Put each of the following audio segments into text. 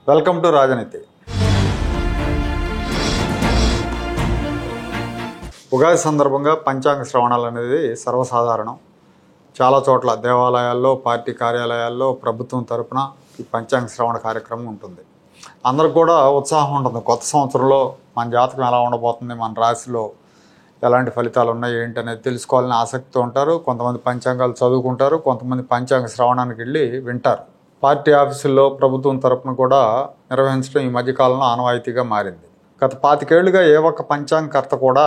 Welcome to రాజనీతి. ఉగాది సందర్భంగా పంచాంగ శ్రవణాలు అనేది సర్వసాధారణం. చాలా చోట్ల దేవాలయాల్లో, పార్టీ కార్యాలయాల్లో ప్రభుత్వం తరపున ఈ పంచాంగ శ్రవణ కార్యక్రమం ఉంటుంది. అందరికి కూడా ఉత్సాహం ఉంటుంది. కొత్త సంవత్సరంలో మన జాతకం ఎలా ఉండబోతుంది, మన రాశిలో ఎలాంటి ఫలితాలు ఉన్నాయి ఏంటి అనేది తెలుసుకోవాలని ఆసక్తితో ఉంటారు. కొంతమంది పంచాంగాలు చదువుకుంటారు, కొంతమంది పంచాంగ శ్రవణానికి వెళ్ళి వింటారు. పార్టీ ఆఫీసుల్లో ప్రభుత్వం తరపున కూడా నిర్వహించడం ఈ మధ్యకాలంలో ఆనవాయితీగా మారింది. గత 25 ఏళ్లుగా ఏ ఒక్క పంచాంగకర్త కూడా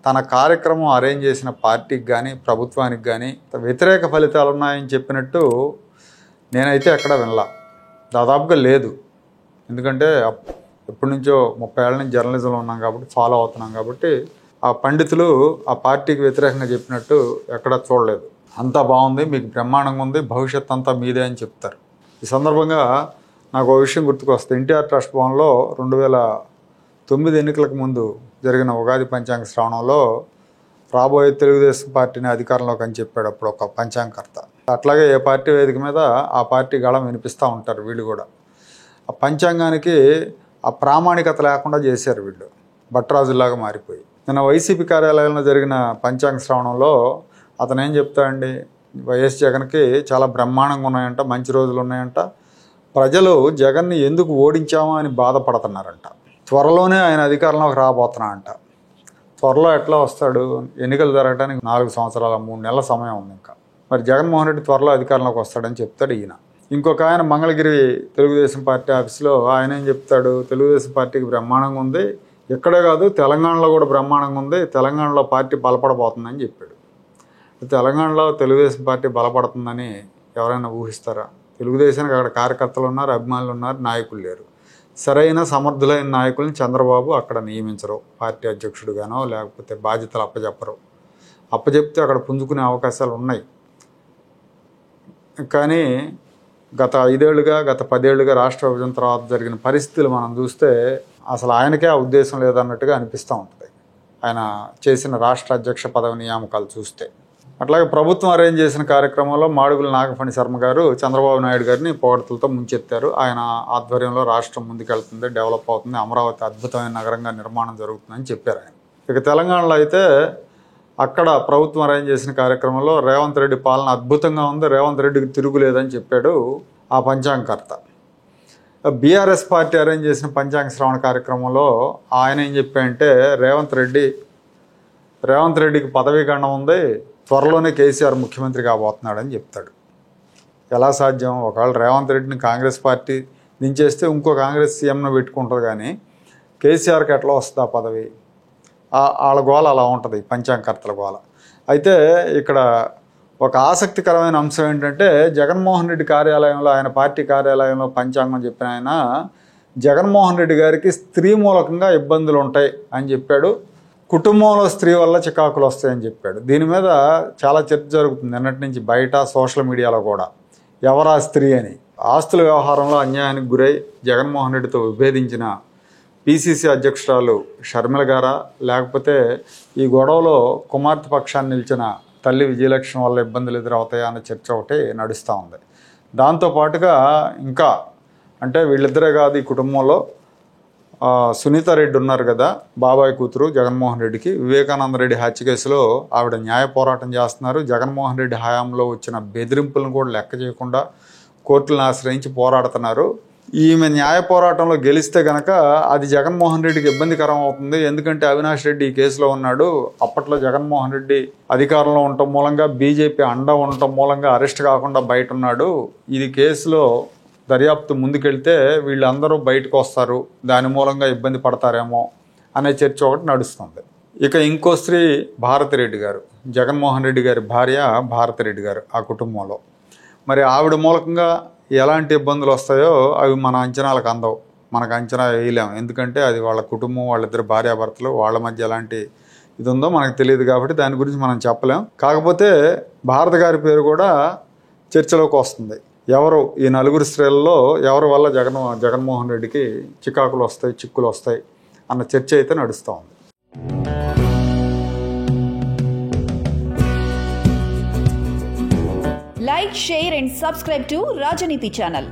తన కార్యక్రమం అరేంజ్ చేసిన పార్టీకి కానీ ప్రభుత్వానికి కానీ వ్యతిరేక ఫలితాలు ఉన్నాయని చెప్పినట్టు నేనైతే ఎక్కడ వినలా. దాదాపుగా లేదు. ఎందుకంటే ఎప్పటి నుంచో 30 ఏళ్ళ నుంచి జర్నలిజంలో ఉన్నాం కాబట్టి, ఫాలో అవుతున్నాం కాబట్టి ఆ పండితులు ఆ పార్టీకి వ్యతిరేకంగా చెప్పినట్టు ఎక్కడా చూడలేదు. అంతా బాగుంది, మీకు బ్రహ్మాండంగా ఉంది, భవిష్యత్ అంతా మీదే అని చెప్తారు. ఈ సందర్భంగా నాకు ఒక విషయం గుర్తుకొస్తుంది. ఎన్టీఆర్ ట్రస్ట్ భవన్లో 2009 ఎన్నికలకు ముందు జరిగిన ఉగాది పంచాంగ శ్రవణంలో రాబోయే తెలుగుదేశం పార్టీని అధికారంలోకి అని చెప్పాడు అప్పుడు ఒక పంచాంగకర్త. అట్లాగే ఏ పార్టీ వేదిక మీద ఆ పార్టీ గళం వినిపిస్తూ ఉంటారు వీళ్ళు కూడా. ఆ పంచాంగానికి ఆ ప్రామాణికత లేకుండా చేశారు వీళ్ళు, భట్రాజులాగా మారిపోయి. నిన్న వైసీపీ కార్యాలయంలో జరిగిన పంచాంగ శ్రవణంలో అతను ఏం చెప్తాడండి, వైఎస్ జగన్కి చాలా బ్రహ్మాండంగా ఉన్నాయంట, మంచి రోజులు ఉన్నాయంట, ప్రజలు జగన్ని ఎందుకు ఓడించామో అని బాధపడుతున్నారంట, త్వరలోనే ఆయన అధికారంలోకి రాబోతున్నారంట. త్వరలో ఎట్లా వస్తాడు, ఎన్నికలు జరగడానికి 4 సంవత్సరాల 3 నెలల సమయం ఉంది ఇంకా. మరి జగన్మోహన్ రెడ్డి త్వరలో అధికారంలోకి వస్తాడని చెప్తాడు ఈయన. ఇంకొక ఆయన మంగళగిరి తెలుగుదేశం పార్టీ ఆఫీసులో ఆయన ఏం చెప్తాడు, తెలుగుదేశం పార్టీకి బ్రహ్మాండంగా ఉంది, ఇక్కడే కాదు తెలంగాణలో కూడా బ్రహ్మాండంగా ఉంది, తెలంగాణలో పార్టీ బలపడబోతుందని చెప్పాడు. తెలంగాణలో తెలుగుదేశం పార్టీ బలపడుతుందని ఎవరైనా ఊహిస్తారా? తెలుగుదేశానికి అక్కడ కార్యకర్తలు ఉన్నారు, అభిమానులు ఉన్నారు, నాయకులు లేరు. సరైన సమర్థులైన నాయకుల్ని చంద్రబాబు అక్కడ నియమించరు, పార్టీ అధ్యక్షుడుగానో లేకపోతే బాధ్యతలు అప్పచెప్పరు. అప్పచెప్తే అక్కడ పుంజుకునే అవకాశాలు ఉన్నాయి. కానీ గత 5 ఏళ్లుగా, గత 10 ఏళ్లుగా రాష్ట్ర విభజన తర్వాత జరిగిన పరిస్థితులు మనం చూస్తే అసలు ఆయనకే ఆ ఉద్దేశం లేదన్నట్టుగా అనిపిస్తూ ఉంటుంది ఆయన చేసిన రాష్ట్ర అధ్యక్ష పదవి నియామకాలు చూస్తే. అట్లాగే ప్రభుత్వం అరేంజ్ చేసిన కార్యక్రమంలో మాడుగుల నాగఫణి శర్మ గారు చంద్రబాబు నాయుడు గారిని పొగడ్తలతో ముంచెత్తారు. ఆయన ఆధ్వర్యంలో రాష్ట్రం ముందుకెళ్తుంది, డెవలప్ అవుతుంది, అమరావతి అద్భుతమైన నగరంగా నిర్మాణం జరుగుతుందని చెప్పారు ఆయన. ఇక తెలంగాణలో అయితే అక్కడ ప్రభుత్వం అరేంజ్ చేసిన కార్యక్రమంలో రేవంత్ రెడ్డి పాలన అద్భుతంగా ఉంది, రేవంత్ రెడ్డికి తిరుగులేదని చెప్పాడు ఆ పంచాంగకర్త. బీఆర్ఎస్ పార్టీ అరేంజ్ చేసిన పంచాంగ శ్రవణ కార్యక్రమంలో ఆయన ఏం చెప్పాడంటే, రేవంత్ రెడ్డికి పదవీకాండం ఉంది, త్వరలోనే కేసీఆర్ ముఖ్యమంత్రి కాబోతున్నాడని చెప్తాడు. ఎలా సాధ్యం? ఒకవేళ రేవంత్ రెడ్డిని కాంగ్రెస్ పార్టీ దించేస్తే ఇంకో కాంగ్రెస్ సీఎంను పెట్టుకుంటుంది, కానీ కేసీఆర్కి ఎట్లా వస్తుంది ఆ పదవి? వాళ్ళ గోల అలా ఉంటుంది, పంచాంగకర్తల గోల. అయితే ఇక్కడ ఒక ఆసక్తికరమైన అంశం ఏంటంటే, జగన్మోహన్ రెడ్డి కార్యాలయంలో, ఆయన పార్టీ కార్యాలయంలో పంచాంగం చెప్పిన ఆయన జగన్మోహన్ రెడ్డి గారికి స్త్రీ మూలకంగా ఇబ్బందులు ఉంటాయి అని చెప్పాడు. కుటుంబంలో స్త్రీ వల్ల చికాకులు వస్తాయని చెప్పాడు. దీని మీద చాలా చర్చ జరుగుతుంది నిన్నటి నుంచి బయట సోషల్ మీడియాలో కూడా. ఎవరా స్త్రీ అని. ఆస్తుల వ్యవహారంలో అన్యాయానికి గురై జగన్మోహన్ రెడ్డితో విభేదించిన పిసిసి అధ్యక్షురాలు షర్మిల గారా, లేకపోతే ఈ గొడవలో కుమార్తె పక్షాన్ని నిలిచిన తల్లి విజయలక్ష్మి వల్ల ఇబ్బందులు ఎదురవుతాయా అన్న చర్చ ఒకటి నడుస్తూ ఉంది. దాంతోపాటుగా ఇంకా అంటే వీళ్ళిద్దరే కాదు, ఈ కుటుంబంలో సునీత రెడ్డి ఉన్నారు కదా, బాబాయ్ కూతురు జగన్మోహన్ రెడ్డికి. వివేకానంద రెడ్డి హత్య కేసులో ఆవిడ న్యాయ పోరాటం చేస్తున్నారు. జగన్మోహన్ రెడ్డి హయాంలో వచ్చిన బెదిరింపులను కూడా లెక్క చేయకుండా కోర్టులను ఆశ్రయించి పోరాడుతున్నారు. ఈమె న్యాయ పోరాటంలో గెలిస్తే కనుక అది జగన్మోహన్ రెడ్డికి ఇబ్బందికరం అవుతుంది. ఎందుకంటే అవినాష్ రెడ్డి ఈ కేసులో ఉన్నాడు. అప్పట్లో జగన్మోహన్ రెడ్డి అధికారంలో ఉండటం మూలంగా, బీజేపీ అండ ఉండటం మూలంగా అరెస్ట్ కాకుండా బయట ఉన్నాడు. ఇది కేసులో దర్యాప్తు ముందుకెళ్తే వీళ్ళందరూ బయటకు వస్తారు, దాని మూలంగా ఇబ్బంది పడతారేమో అనే చర్చ ఒకటి నడుస్తుంది. ఇక ఇంకో స్త్రీ భారతిరెడ్డి గారు, జగన్మోహన్ రెడ్డి గారి భార్య భారతిరెడ్డి గారు ఆ కుటుంబంలో. మరి ఆవిడ మూలకంగా ఎలాంటి ఇబ్బందులు వస్తాయో అవి మన అంచనాలకు అందవు, మనకు అంచనా వేయలేము. ఎందుకంటే అది వాళ్ళ కుటుంబం, వాళ్ళిద్దరు భార్యాభర్తలు, వాళ్ళ మధ్య ఎలాంటి ఇది ఉందో మనకు తెలియదు కాబట్టి దాని గురించి మనం చెప్పలేం. కాకపోతే భారత గారి పేరు కూడా చర్చలోకి వస్తుంది. ఎవరు ఈ 4 స్త్రీలలో ఎవరి వల్ల జగన్మోహన్ రెడ్డికి చికాకులు వస్తాయి, చిక్కులు వస్తాయి అన్న చర్చ అయితే నడుస్తూ ఉంది. Like, share and subscribe to Rajaniti channel.